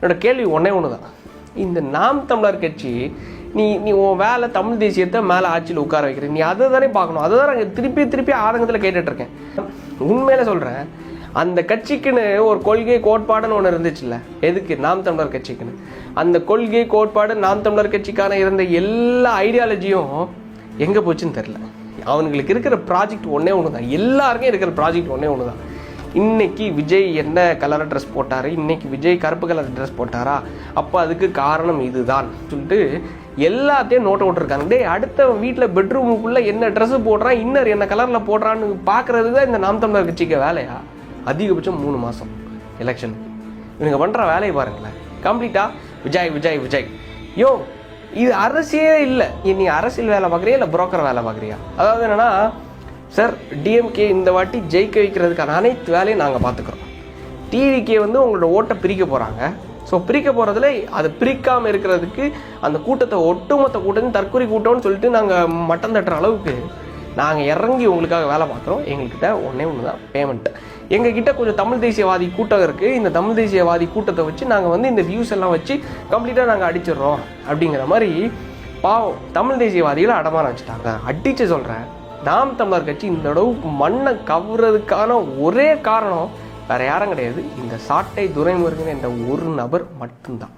என்னோட கேள்வி ஒன்றே ஒன்று தான். இந்த நாம் தமிழர் கட்சி நீ உன் வேலை தமிழ் தேசியத்தை மேலே ஆட்சியில் உட்கார வைக்கிற, நீ அதை தானே பார்க்கணும். அதை தான் நாங்கள் திருப்பி ஆதங்கத்தில் கேட்டுட்ருக்கேன். உண்மையில சொல்கிறேன், அந்த கட்சிக்குன்னு ஒரு கொள்கை கோட்பாடுன்னு ஒன்று இருந்துச்சுல்ல, எதுக்கு? நாம் தமிழர் கட்சிக்குன்னு. அந்த கொள்கை கோட்பாடு நாம் தமிழர் கட்சிக்கான இருந்த எல்லா ஐடியாலஜியும் எங்கே போச்சுன்னு தெரில. அவங்களுக்கு இருக்கிற ப்ராஜெக்ட் ஒன்றே ஒன்று தான், எல்லாருக்கும் இருக்கிற ப்ராஜெக்ட் ஒன்றே ஒன்று தான். இன்னைக்கு விஜய் என்ன கலர் ட்ரெஸ் போட்டார், இன்னைக்கு விஜய் கருப்பு கலர் ட்ரெஸ் போட்டாரா, அப்போ அதுக்கு காரணம் இதுதான் சொல்லிட்டு எல்லாத்தையும் நோட்டை விட்டுருக்காங்க. டே, அடுத்த வீட்டில் பெட்ரூமுக்குள்ளே என்ன ட்ரெஸ்ஸு போடுறான், இன்னர் என்ன கலரில் போடுறான்னு பார்க்குறது தான் இந்த நாம் தமிழர் கட்சிக்கு வேலையா? அதிகபட்சம் 3 மாதம் எலெக்ஷனுக்கு இவங்க பண்ணுற வேலையை பாருங்களேன். கம்ப்ளீட்டாக விஜய் விஜய் விஜய். யோ, இது அரசியலே இல்லை. நீ அரசியல் வேலை பார்க்குறியா இல்லை புரோக்கர் வேலை பார்க்குறியா? அதாவது என்னென்னா, சார் டிஎம்கே இந்த வாட்டி ஜெயிக்க வைக்கிறதுக்கான அனைத்து வேலையும் நாங்கள் பார்த்துக்குறோம். டிவிகே உங்களோட ஓட்டை பிரிக்க போகிறாங்க. ஸோ பிரிக்க போகிறதுல அதை பிரிக்காமல் இருக்கிறதுக்கு அந்த கூட்டத்தை ஒட்டுமொத்த கூட்டத்தையும் தற்கொலை கூட்டம்னு சொல்லிட்டு நாங்கள் மட்டம் தட்டுற அளவுக்கு நாங்கள் இறங்கி உங்களுக்காக வேலை பார்க்குறோம். எங்கள்கிட்ட ஒன்றே ஒன்று தான், பேமெண்ட். எங்ககிட்ட கொஞ்சம் தமிழ் தேசியவாதி கூட்டம் இருக்குது. இந்த தமிழ் தேசியவாதி கூட்டத்தை வச்சு நாங்கள் இந்த வியூஸ் எல்லாம் வச்சு கம்ப்ளீட்டாக நாங்கள் அடிச்சிடுறோம் அப்படிங்கிற மாதிரி பாவம் தமிழ் தேசியவாதிகளை அடமானம் வச்சுட்டாங்க. அடித்து சொல்கிறேன், நாம் தமிழர் கட்சி இந்த அளவுக்கு மண்ணை கவுறதுக்கான ஒரே காரணம் வேறு யாரும் கிடையாது, இந்த சாட்டை துரைமுருகன் என்ற ஒரு நபர் மட்டும்தான்.